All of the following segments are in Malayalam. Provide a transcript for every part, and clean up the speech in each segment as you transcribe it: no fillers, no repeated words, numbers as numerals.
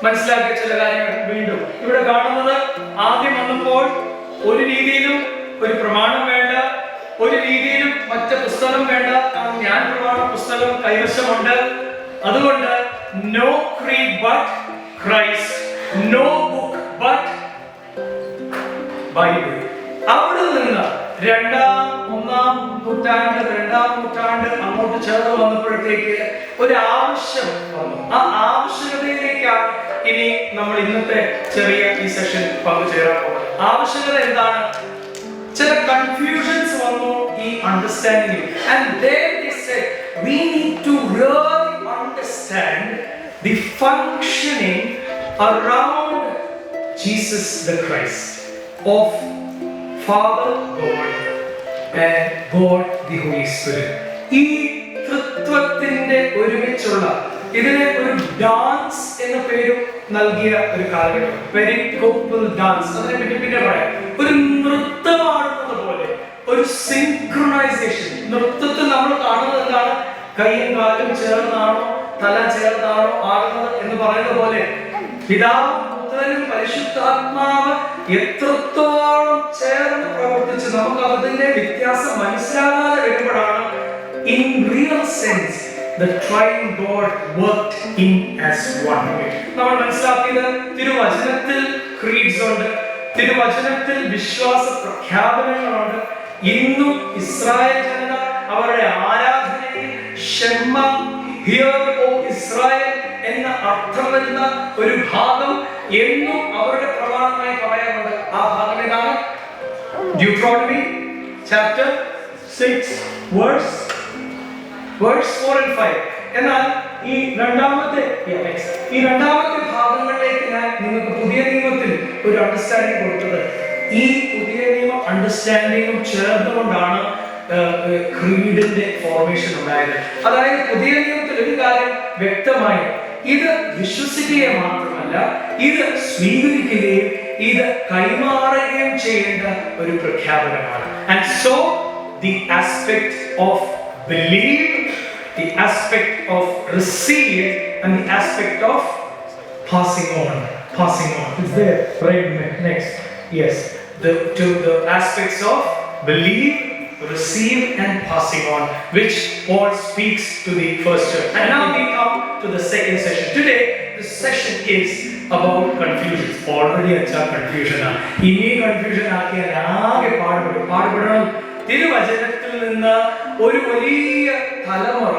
മനസ്സിലാക്കിയ ചില കാര്യങ്ങൾ വീണ്ടും ഇവിടെ കാണുന്നത്, ആദ്യം വന്നപ്പോൾ ഒരു രീതിയിലും ഒരു പ്രമാണം വേണ്ട, ഒരു രീതിയിലും മറ്റു പുസ്തകം വേണ്ട, കാരണം ഞാൻ പ്രമാണ പുസ്തകം കൈവശമുണ്ട്. അതുകൊണ്ട് no creed but Christ, no book but Bible. അവിടെ നിന്ന് ഒന്നാം നൂറ്റാണ്ട് അങ്ങോട്ട് ചേർന്ന് വന്നപ്പോഴത്തേക്ക് ഒരു ആവശ്യം വന്നു. ആ ആവശ്യകതയിലേക്കാണ് ഇനി നമ്മൾ ഇന്നത്തെ ചെറിയ ഈ സെഷൻ പങ്കുചേരാൻ പോകുന്നത്. ആവശ്യകത എന്താണ്? ചില കൺഫ്യൂഷൻസ് വന്നു ഈ understanding. And there they said we need to really understand the functioning around Jesus the Christ of Father God and God the Holy Spirit. ഈ തൃത്വത്തിന്റെ ഒരുമിച്ചുള്ള ഇതിനെ ഒരു ഡാൻസ് എന്ന പേരും നൽകിയ ഒരു കാലഘട്ടം, പെരിക്കോപ്പൽ ഡാൻസ്. അതിനെ പിന്നെ പറയാം. ഒരു നൃത്തമാടുന്നത് പോലെ ഒരു സിൻക്രണൈസേഷൻ. നൃത്തത്തിൽ നമ്മൾ കാണുന്നത് എന്താണ്? കൈയും കാലും ചേർന്നാണോ തല ചേർന്നാണോ ആടുന്നത് എന്ന് പറയുന്ന പോലെ പിതാവും പുത്രനും പരിശുദ്ധാത്മാവ് എത്രത്തോളം ചേർന്ന് പ്രവർത്തിച്ച് നമുക്ക് അതിന്റെ വ്യത്യാസം മനസ്സിലാകാതെ വരുമ്പോഴാണ് in real sense the triune God worked in as one. നമ്മൾ മനസ്സിലാക്കിയത് തിരുവചനത്തിൽ ക്രീഡ്സ് ഉണ്ട്, തിരുവചനത്തിൽ വിശ്വാസ പ്രഖ്യാപനങ്ങളുണ്ട്. ഇന്നും ഇസ്രായേൽ ജനത അവരുടെ ആരാധനയിൽ ഷെമ്മ ഹിയർ ഓ ഇസ്രായേൽ എന്ന അർത്ഥം വരുന്ന ഒരു ഭാഗം എന്നും അവരുടെ പ്രമാണമായി പറയാറുണ്ട്. ആ ഭാഗം ഏതാണ്? Deuteronomy chapter 6 verse 4 and 5. എന്നാൽ ഈ രണ്ടാമത്തെ ഭാഗങ്ങളിലേക്ക് ഞാൻ നിങ്ങൾക്ക് പുതിയ നിയമത്തിൽ ഒരു അണ്ടർസ്റ്റാൻഡിംഗ് കൊടുത്തത്. ഈ പുതിയ നിയമ അണ്ടർസ്റ്റാൻഡിംഗും ചേർന്നുകൊണ്ടാണ് ക്രീഡിന്റെ ഫോർമേഷൻ ഉണ്ടായത്. അതായത് പുതിയ നിയമത്തിൽ ഒരു കാര്യം വ്യക്തമായി, ഇത് വിശ്വസിക്കുക മാത്രമല്ല, ഇത് സ്വീകരിക്കുകയും ഇത് കൈമാറുകയും ചെയ്യേണ്ട ഒരു പ്രഖ്യാപനമാണ്. And so the aspect of believe, the aspect of receive, and the aspect of passing on. Is there? Right, next. Yes, the aspects of believe, receive, and passing on, which Paul speaks to the first church. And now we come to the second session. Today the session is about confusions. Already acha confusion ആണ്. ഇനി കൺഫ്യൂഷൻ ആക്കിയാൽ ആകെ പാടുപെടണം. തിരുവചനത്തിൽ നിന്ന് ഒരു വലിയ തലമുറ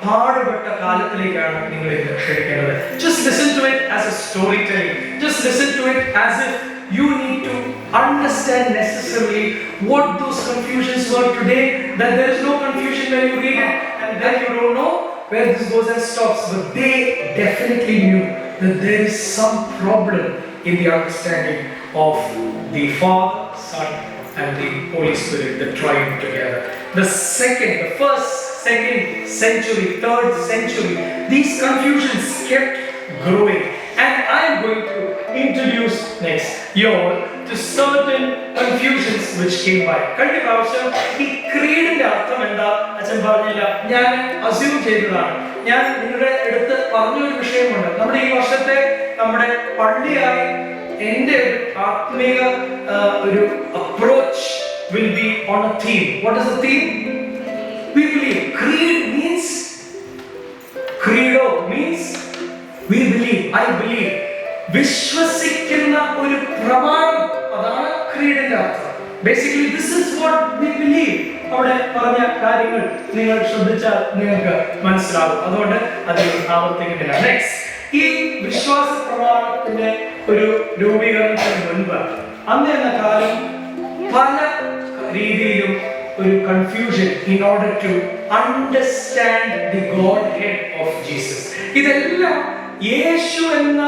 പാടുപെട്ട കാലത്തിലേക്കാണ് നിങ്ങൾ ക്ഷണിക്കേണ്ടത്. Just listen to it as a storytelling. Just listen to it as if you need to understand necessarily what those confusions were today. That there is no confusion when you read it, and then you don't know where this goes and stops. But they definitely knew that there is some problem in the understanding of the Father, Son, and the Holy Spirit, the triune together. The first, second century, third century, these confusions kept growing. And I am going to introduce next you all to certain confusions which came by. കഴിഞ്ഞ പ്രാവശ്യം ഈ ക്രീഡിന്റെ അർത്ഥം എന്താ അച്ഛൻ പറഞ്ഞില്ല, ഞാൻ അസ്യൂം ചെയ്തതാണ്. ഞാൻ നിങ്ങളുടെ അടുത്ത് പറഞ്ഞൊരു വിഷയമുണ്ട്. നമ്മുടെ ഈ വർഷത്തെ നമ്മുടെ പള്ളിയായി എന്റെ ആത്മീയ ഒരു approach will be on a theme. What is the theme? We believe. Creed means, credo means we believe. I believe. വിശ്വസിക്കുന്ന ഒരു പ്രമാണം, അതാണ് ക്രീഡിന്റെ അർത്ഥം. Basically this is what we believe. അവിടെ പറഞ്ഞ കാര്യങ്ങൾ നിങ്ങൾ ശ്രദ്ധിച്ചാൽ നിങ്ങൾക്ക് മനസ്സിലാകും. അതുകൊണ്ട് അത് ആവർത്തിക്കുന്നില്ല. നെക്സ്റ്റ്, ഈ വിശ്വാസ പ്രമാണത്തിന്റെ ഒരു രൂപീകരണത്തിന് മുൻപ് അന്ന് എന്ന കാലം പല രീതിയിലും ഒരു confusion in order to understand the Godhead of Jesus. ഇതെല്ലാം യേശു എന്ന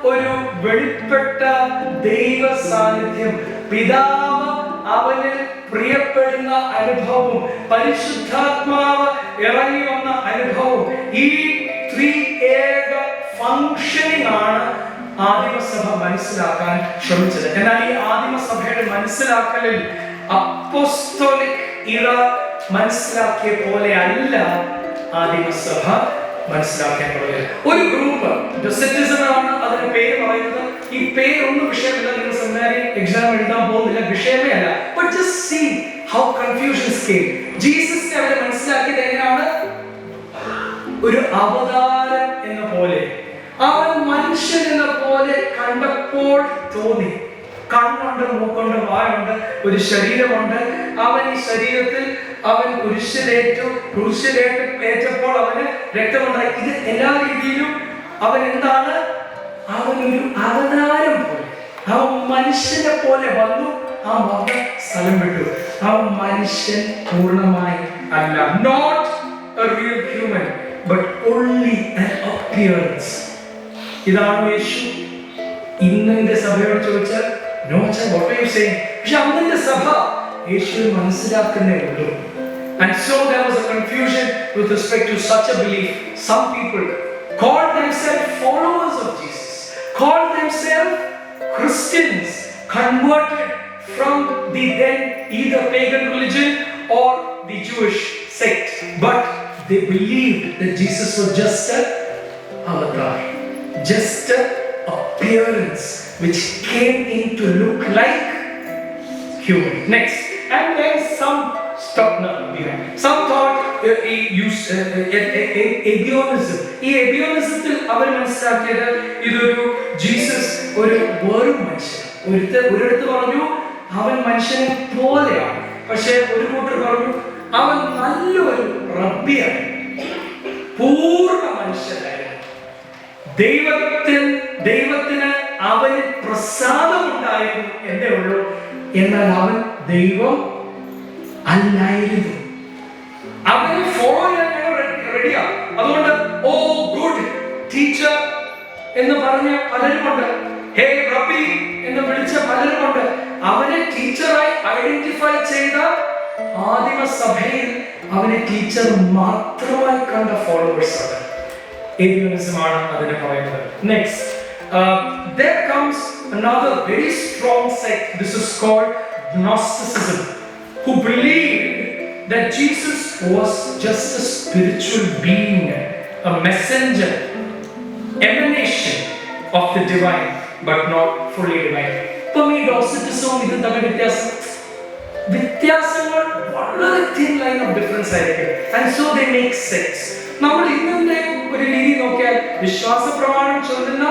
ഒരു വെളിപ്പെട്ട ദൈവ സാന്നിധ്യം, പിതാവ് അവനിൽ പ്രിയപ്പെടുന്ന അനുഭവവും പരിശുദ്ധാത്മാവ് ഇറങ്ങി വന്ന അനുഭവവും, ഈ ത്രിയേക ഫംഗ്ഷനിങ് ആണ് ആദിമസഭ മനസ്സിലാക്കാൻ ശ്രമിച്ചത്. എന്നാൽ ഈ ആദിമസഭയുടെ മനസ്സിലാക്കലിൽ അപ്പോസ്തോലിക് ഇറ മനസ്സിലാക്കിയ പോലെ അല്ല ആദിമസഭ മനസ്സിലാക്കേണ്ടത്. ഒരു ഗ്രൂപ്പ് സിറ്റിസൺ ആണ് അതിന് പേര് പറയുന്നത്. ഈ പേരൊന്നും വിഷയമില്ല, നിങ്ങൾ സെമിനാരി എക്സാം എഴുതാൻ പോകുന്നില്ല, വിഷയമേ അല്ല. But just see how confusions came. ജീസസിനെ അവരെ മനസ്സിലാക്കിയത് എങ്ങനെയാണ്? ഒരു അവതാരം എന്ന പോലെ, അവൻ മനുഷ്യൻ എന്ന പോലെ കണ്ടപ്പോൾ തോന്നി. കണ്ണുണ്ട്, മൂക്കുണ്ട്, വായുണ്ട്, ഒരു ശരീരമുണ്ട്. അവൻ ഈ ശരീരത്തിൽ അവൻ കുരിശിലേറ്റപ്പോൾ അവന് രക്തമുണ്ടായി. ഇത് എല്ലാ രീതിയിലും അവൻ എന്താണ്? അവനൊരു അവതാരം പോലെ, അവൻ മനുഷ്യനെ പോലെ വന്നു. ആ വന്ന സ്ഥലം വിട്ടു. അവൻ മനുഷ്യൻ പൂർണ്ണമായി അല്ല, not a real human but only an appearance. ഇതാണ് യേശു. ഇന്നിന്റെ സഭയോട് ചോദിച്ചാൽ no sir, what are you saying? പക്ഷെ അന്നിന്റെ സഭ യേശുവിനെ മനസ്സിലാക്കുന്നേ ഉള്ളൂ. And so there was a confusion with respect to such a belief. Some people called themselves followers of Jesus, called themselves Christians, converted from the then either pagan religion or the Jewish sect, but they believed that Jesus was just an avatar, just an appearance which came in to look like human. Next, and then some stopped behind. Some thought he used abionism. ഈ abionismത്തിൽ അവർ മനസ്സിലാക്കിയത് ഇതൊരു ജീസസ് ഒരു വെറും മനുഷ്യൻ. ഒരിടത്ത് പറഞ്ഞു അവൻ മനുഷ്യനെ പോലെയാണ്, പക്ഷെ ഒരു കൂട്ടർ പറഞ്ഞു അവൻ നല്ലൊരു റബ്ബിയാണ്, പൂർണ്ണ മനുഷ്യനായിരുന്നു. ദൈവത്തിന് അവന് പ്രസാദമുണ്ടായിരുന്നു എന്നേ ഉള്ളൂ, എന്നാൽ അവൻ ദൈവം അല്ലായിരുന്നു. അവനെ ഫോളോ ചെയ്യാൻ റെഡിയാ. അതുകൊണ്ട് ഓ ഗുഡ് ടീച്ചർ എന്ന് പറഞ്ഞ പലരുമുണ്ട്, ഹേ റബ്ബി എന്ന് വിളിച്ച പലരുമുണ്ട്. അവനെ ടീച്ചറായി ഐഡന്റിഫൈ ചെയ്ത ആദിമ സഭയിൽ അവനെ ടീച്ചർ മാത്രമായി കണ്ട ഫോളോവേഴ്സ് ആണ്. Abionism ആണ് അതിനെ പറയുന്നത്. Next, there comes another very strong sect. This is called Gnosticism, who believed that Jesus was just a spiritual being, a messenger, emanation of the divine, but not fully divine. ഇപ്പം ഈ ഡോസറ്റിസവും ഇതും തമ്മിൽ വ്യത്യാസങ്ങൾ വളരെ thin line of difference ആയിരിക്കും. And so they make sense. നമ്മൾ ഇന്നത്തെ ഒരു രീതി നോക്കിയാൽ വിശ്വാസ പ്രമാണം ചൊല്ലുന്ന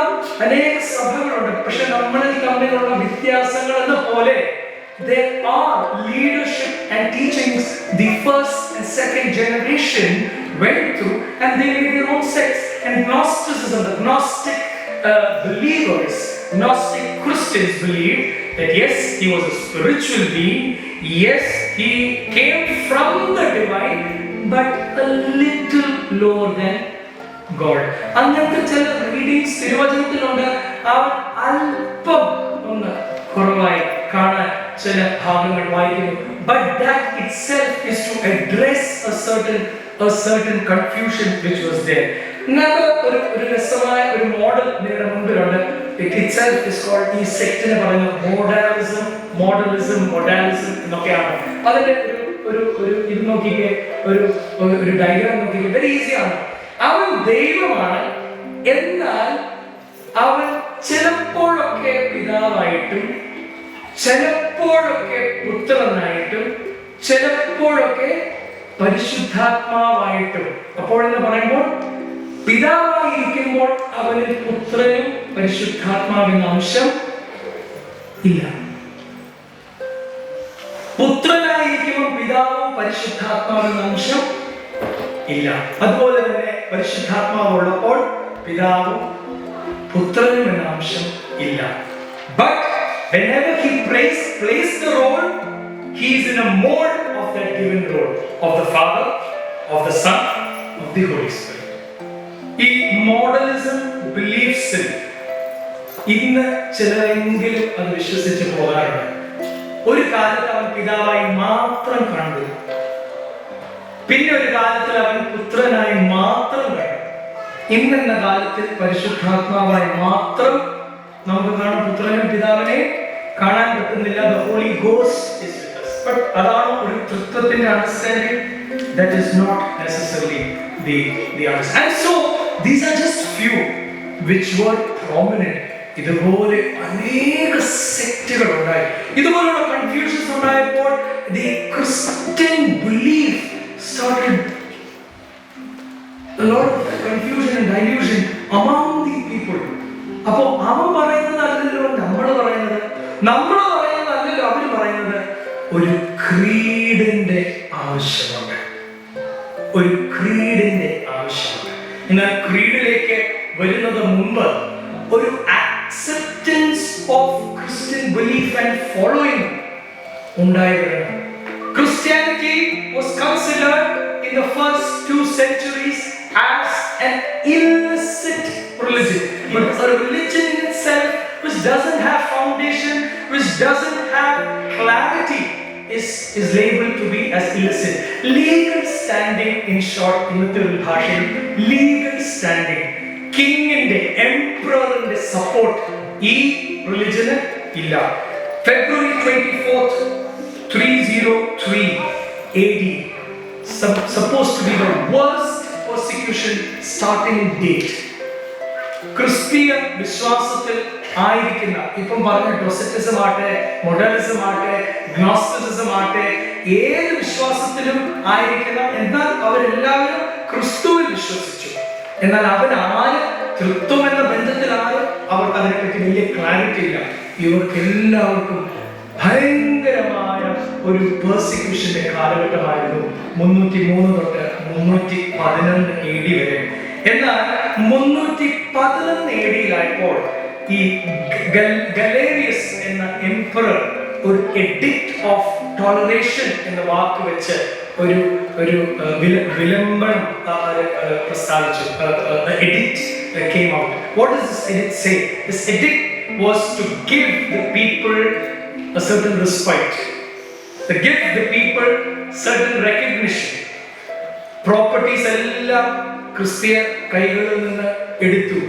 അനേക സഭകളുണ്ട്, പക്ഷെ നമ്മളിൽ തമ്മിലുള്ള വ്യത്യാസങ്ങൾ എന്ന പോലെ there are leadership and teachings the first and second generation went through, and they made their own sects. And Gnosticism, the Gnostic believers, Gnostic Christians believed that yes, he was a spiritual being, yes, he came from the divine, but a little lower than God. അങ്ങനത്തെ ചില റീഡിങ്സ് തിരുവചനത്തിലുണ്ട്. അവൻ അല്പം ഒന്ന് കുറവായി കാണാൻ ചില ഭാഗങ്ങൾ വായിക്കുന്നു. But that itself is to address a certain confusion which was there. ഒരു രസമായ ഒരു മോഡൽ നിങ്ങളുടെ മുമ്പിലുണ്ട്. It itself is called, ഈ സെക്ടിനെ പറയുന്നത് മോഡലിസം എന്നൊക്കെയാണ്. അതിന്റെ ഒരു ഇത് നോക്കിക്കേ, ഒരു ഡയഗ്രാം നോക്കിക്കേ, വെരി ഈസിയാണ്. അവൻ ദൈവമാണ്, എന്നാൽ അവൻ ചിലപ്പോഴൊക്കെ പിതാവായിട്ടും ചിലപ്പോഴൊക്കെ പുത്രനായിട്ടും ചിലപ്പോഴൊക്കെ പരിശുദ്ധാത്മാവായിട്ടും. അപ്പോഴെന്ന് പറയുമ്പോൾ പിതാവായിരിക്കുമ്പോൾ അവന് പുത്രനും പരിശുദ്ധാത്മാവെന്ന അംശം ഇല്ല. പുത്രനായിരിക്കുമ്പോൾ പിതാവും പരിശുദ്ധാത്മാവെന്ന അംശം ഇല്ല. അതുപോലെ തന്നെ പരിശുദ്ധാത്മാവുള്ളപ്പോൾ പിതാവും പുത്രനും എന്ന അംശം ഇല്ല. But whenever he plays the role, he is in a mode of that given role of the Father, of the Son, of the Holy Spirit. ഈ മോഡലിസം ബിലീഫ്സിൽ ഇന്ന് ചിലരെങ്കിലും അത് വിശ്വസിച്ച് പോകാറുണ്ട്. ഒരു കാലത്ത് അവൻ പിതാവായി മാത്രം കണ്ടു, പിന്നെ ഒരു കാലത്തിൽ അവൻ പുത്രനായി മാത്രം കണ്ടു. ഇന്നെന്ന കാലത്തിൽ പരിശുദ്ധാത്മാവായി മാത്രം നമുക്ക് കാണാൻ പുത്രനും പിതാവിനെ കാണാൻ പറ്റുന്നില്ല. The Holy Ghost is with us. But അതാണ് ഒരു തൃത്വത്തിന്റെ understanding. That is not necessarily the understanding. And so these are just few which were prominent. ഇതുപോലെ അനേക സെക്റ്റുകൾ ഉണ്ടായി. ഇതുപോലുള്ള കൺഫ്യൂഷൻസ് ഉണ്ടായപ്പോൾ the Christian belief started a lot of confusion and dilution among the people. അപ്പോൾ അവൻ പറയുന്നതല്ലല്ലോ നമ്മൾ പറയുന്നത്, നമ്മൾ പറയുന്നതല്ലല്ലോ അവർ പറയുന്നത്. ഒരു ക്രീഡിന്റെ ആവശ്യമുണ്ട്, ഒരു ക്രീഡിന്റെ ആവശ്യമുണ്ട്. എന്നാൽ ക്രീഡിലേക്ക് വരുന്നത് മുമ്പ് ഒരു acceptance of Christian belief and following ഉണ്ടായിരുന്നു. Christianity was considered in the first 2 centuries as an illicit religion. But a religion in itself which doesn't have foundation, which doesn't have clarity, is labeled to be as illicit. Legal standing, in short, ഇന്നത്തെ ഒരു ഭാഷയിൽ legal standing, കിങ്ങിന്റെ എംപററിന്റെ സപ്പോർട്ട് ഈ റിലിജന് ഇല്ല. February 24th 303 AD supposed to be the worst persecution starting date. ക്രിസ്തീയ വിശ്വാസത്തിൽ ആയിരിക്കുന്ന, ഇപ്പം പറഞ്ഞ ഡോസറ്റിസം ആട്ടെ, മൊഡലിസം ആട്ടെ, ഗ്നോസ്റ്റിസിസം ആട്ടെ, ഏത് വിശ്വാസത്തിലും ആയിരിക്കുന്ന, എന്നാൽ അവരെല്ലാവരും ക്രിസ്തുവിൽ വിശ്വസിച്ചു. എന്നാൽ അവരാര്, തൃത്വം എന്ന ബന്ധത്തിലാണ്, അവർക്ക് അതിനെപ്പറ്റി വലിയ ക്ലാരിറ്റി ഇല്ല. ഇവർക്ക് എല്ലാവർക്കും ഭയങ്കരമായ ഒരു പെർസിക്യൂഷന്റെ കാലഘട്ടമായിരുന്നു 303 തൊട്ട് 311 AD വരെ. എന്നാൽ 311 AD-യിലായപ്പോൾ ഈ ഗലേറിയസ് എന്ന എംപറർ ഒരു എഡിക്റ്റ് ഓഫ് ടോളറേഷൻ എന്ന വാക്ക് വെച്ച് ഒരു വിലംബനം പ്രസ്താവിച്ചു. Edict came out. What does this edict say? This edict was to give the people a certain respite, to give the people certain recognition. Properties എല്ലാം ക്രിസ്തീയ കൈകളിൽ നിന്ന് എടുത്തു.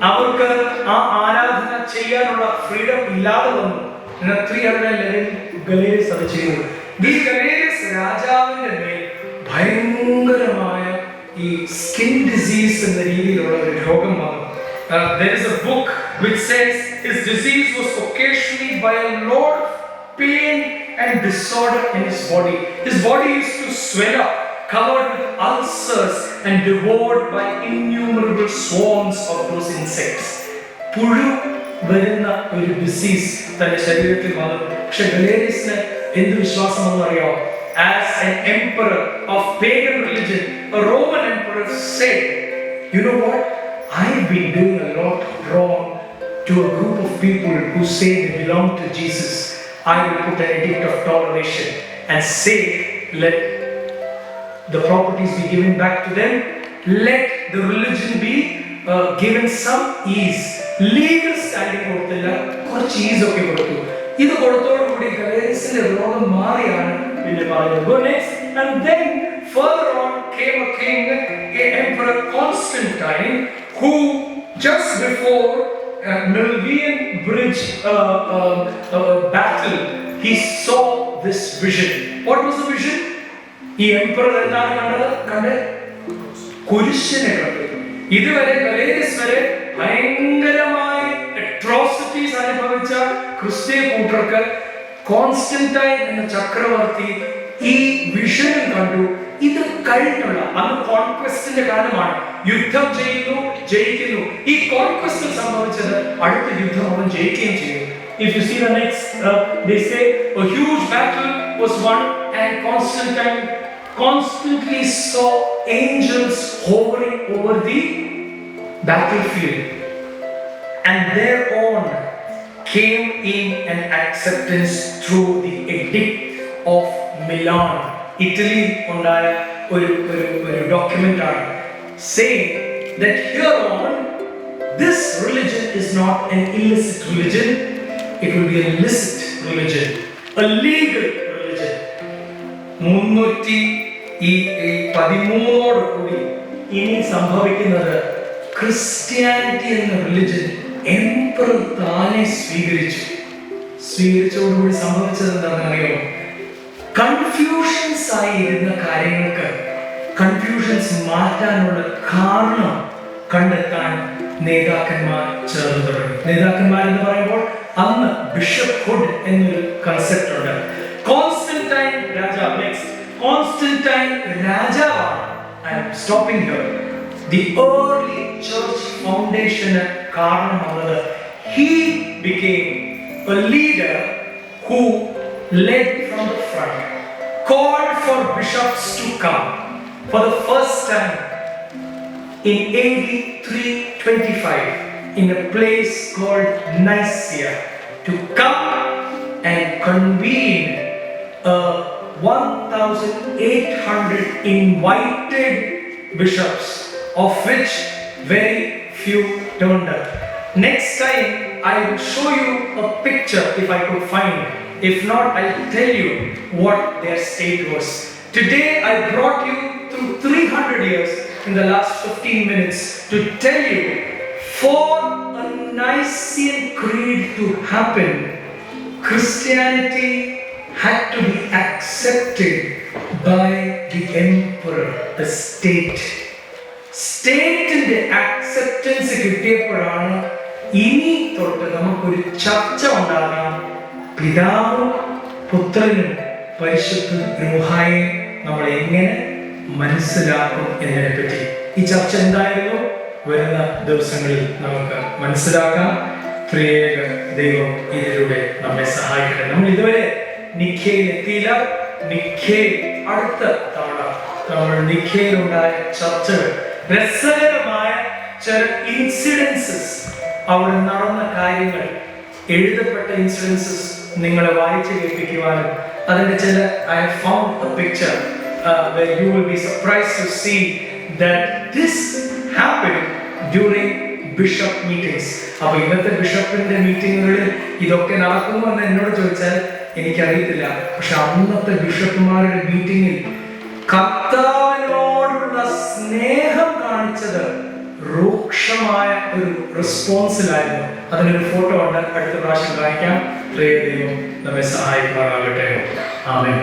അവർക്ക് ആ ആരാധന ചെയ്യാനുള്ള ഫ്രീഡം ഇല്ലാതെ വന്നു. 311 ഗലേറിയസ് അത് ചെയ്തു. ഈ ഗലേറിയസ് രാജാവിന്റെ മേൽ ഭയങ്കരമായ ഈ സ്കിൻ ഡിസീസ് എന്ന രീതിയിലുള്ള ഒരു രോഗം വന്നു. There is a book which says his disease was occasionally by a lot of pain and disorder in his body. His body used to swell up, covered with ulcers and devoured by innumerable swarms of those insects. പുഴു വരുന്ന ഒരു ഡിസീസ് തന്റെ ശരീരത്തിൽ വന്നു. പക്ഷെ ഗലേറിയസിന് എന്ത് വിശ്വാസമെന്ന് അറിയാമോ? As an emperor of pagan religion, a Roman emperor said, you know what? I've been doing a lot wrong to a group of people who say they belong to Jesus. I will put an edict of toleration and say, let the properties be given back to them. Let the religion be given some ease. Legal standing കൊടുത്തില്ല, കുറച്ച് ഈസ് ഒക്കെ കൊടുത്തു. ഇത് കൊടുത്തോടുകൂടി ഗലേറിയസിന്റെ രോഗം മാറിയാണ് പിന്നെ പറയുന്നത്. And then further on came a king, Emperor Constantine, who just before Milvian Bridge battle, he saw this vision. What was the vision? ഈ എംപറർ എന്താണ് കണ്ടത്? കുരിശിനെ കണ്ടു. ഇതുവരെ ഗലേറിയസ് വരെ ഭയങ്കരമായ അട്രോസിറ്റീസ് അനുഭവിച്ച ക്രിസ്ത്യൻ കൂട്ടർക്ക് കോൺസ്റ്റന്റൈൻ എന്ന ചക്രവർത്തി ഈ വിഷനും കണ്ടു. ഇത് കഴിഞ്ഞുള്ള അന്ന് കോൺക്വസ്റ്റിന്റെ കാലമാണ്. യുദ്ധം ചെയ്യുന്നു, ജയിക്കുന്നു. ഈ കോൺക്വസ്റ്റിൽ സംഭവിച്ചത് അടുത്ത യുദ്ധം അവൻ ജയിക്കുകയും ചെയ്തു. If you see the next, they say a huge battle was won and Constantine constantly saw angels hovering over the battlefield. And thereon came in an acceptance through the Edict of Milan. Italy ഉണ്ടായ ഒരു document ആണ് saying that hereon this religion is not an illicit religion, it will be a licit religion, a legal religion. 313 കൂടി ഇനി സംഭവിക്കുന്നത് ക്രിസ്ത്യാനിറ്റി എന്ന റിലിജൻ എംപറർ താനെ സ്വീകരിച്ചതോടുകൂടി സംഭവിച്ചത് എന്താണെന്ന് അറിയാമോ? കൺഫ്യൂഷൻസ് ആയിരുന്ന കാര്യങ്ങൾക്ക് കൺഫ്യൂഷൻസ് മാറ്റാനുള്ള കാരണം കണ്ടെത്താൻ നേതാക്കന്മാർ ചേർന്ന് തുടങ്ങി. നേതാക്കന്മാർ എന്ന് പറയുമ്പോൾ അന്ന് ബിഷപ്പ്ഹുഡ് എന്നൊരു കൺസെപ്റ്റ് ഉണ്ട്. കോൺസ്റ്റന്റൈൻ രാജാവ്, നെക്സ്റ്റ് കോൺസ്റ്റന്റൈൻ രാജാവാണ്. I am stopping here. The early church ഫൗണ്ടേഷന് കാരണമാകുന്നത് he became a leader who led from the front, called for bishops to come for the first time in AD 325 in a place called Nicaea, to come and convene 1,800 invited bishops, of which very few turned up. Next time I will show you a picture if I could find. If not, I'll tell you what their state was. Today I brought you through 300 years in the last 15 minutes to tell you, for a Nicene Creed to happen, Christianity had to be accepted by the emperor, the state. സ്റ്റേറ്റിന്റെ ആക്സെപ്റ്റൻസ് കിട്ടിയപ്പോഴാണ് ഇനി തൊട്ട് നമുക്കൊരു ചർച്ച ഉണ്ടാകാം. പിതാവും പുത്രനും പരിശുദ്ധ റൂഹായെ നമ്മൾ എങ്ങനെ മനസ്സിലാക്കും എന്നതിനെ പറ്റി. ഈ ചർച്ച എന്തായിരുന്നു? വരുന്ന ദിവസങ്ങളിൽ നമുക്ക് മനസ്സിലാക്കാം. ത്രിയേക ദൈവം ഇതിലൂടെ നമ്മെ സഹായിക്കട്ടെ. നമ്മൾ ഇതുവരെ നിഖ്യയിൽ എത്തിയില്ല. നിഖ്യയിൽ അടുത്ത തവണ നമ്മൾ നിഖ്യയിലുണ്ടായ ചർച്ചകൾ, രസകരമായ ചില ഇൻസിഡൻസസ്, അവിടെ നടന്ന കാര്യങ്ങൾ, എഴുതപ്പെട്ട ഇൻസിഡൻസസ് നിങ്ങളെ വായിച്ച് കേൾപ്പിക്കുവാനും അതിന്റെ ചില I have found a picture where you will be surprised to see that this happened during bishop meetings. അപ്പോൾ ഇന്നത്തെ ബിഷപ്പിന്റെ മീറ്റിങ്ങുകളിൽ ഇതൊക്കെ നടക്കുമോ എന്ന് എന്നോട് ചോദിച്ചാൽ എനിക്കറിയത്തില്ല. പക്ഷെ അന്നത്തെ ബിഷപ്പുമാരുടെ മീറ്റിങ്ങിൽ കർത്താവിനോടുള്ള സ്നേഹം കാണിച്ചത് രൂക്ഷമായ ഒരു റെസ്പോൺസിലായിരുന്നു. അതിനൊരു ഫോട്ടോ ഉണ്ട്, അടുത്ത പ്രാവശ്യം കാണിക്കാം. ദൈവം നമ്മെ സഹായിക്കുമാറാകട്ടെ. ആമേൻ.